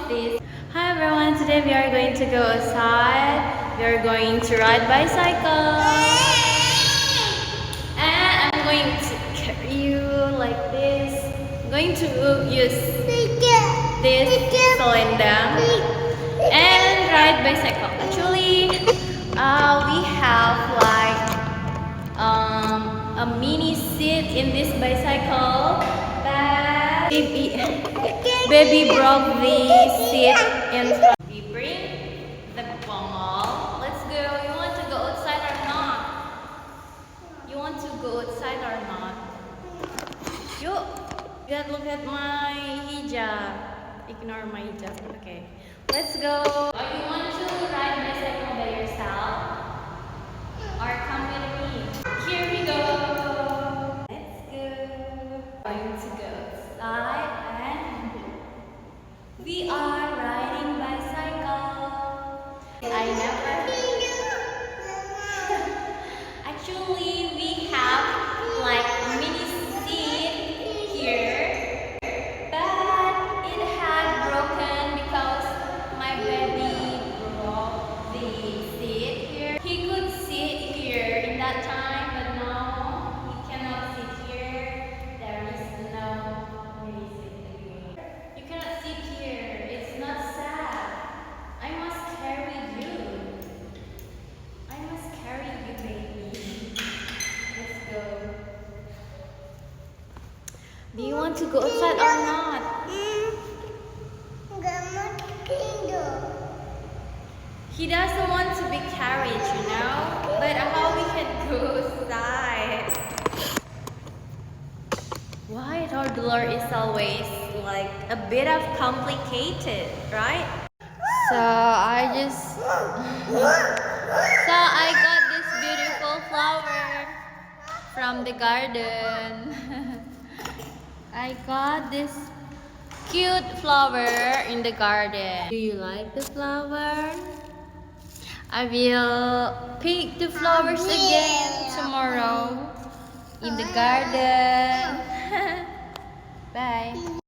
this. Hi everyone, today we are going to go outside. We are going to ride bicycle. And I'm going to carry you like this. I'm going to use this cylinder and ride bicycle. Actually, we have like a mini seat in this bicycle, but baby broke the seat in front. We bring the ball. Let's go. You want to go outside or not? You want to go outside or not? You look at my hijab. Ignore my hijab. Okay. Let's go. Oh, you want to ride bicycle by yourself? Or come with me? Here we go. Let's go. Going to go outside and we are riding bicycle. I never. Actually, we have like a mini seat here, but it had broken because my baby broke the seat here. He could sit here in that time, but now he cannot sit here. There is no mini seat again. You cannot sit here. It's not sad. I must carry you. I must carry you, baby. Let's go. Do you want to go outside or not? He doesn't want to be carried, you know? But how we can go outside? Why toddler is always like a bit of complicated, right? So I got this beautiful flower from the garden. I got this cute flower in the garden. Do you like the flower? I will pick the flowers again tomorrow in the garden. Bye.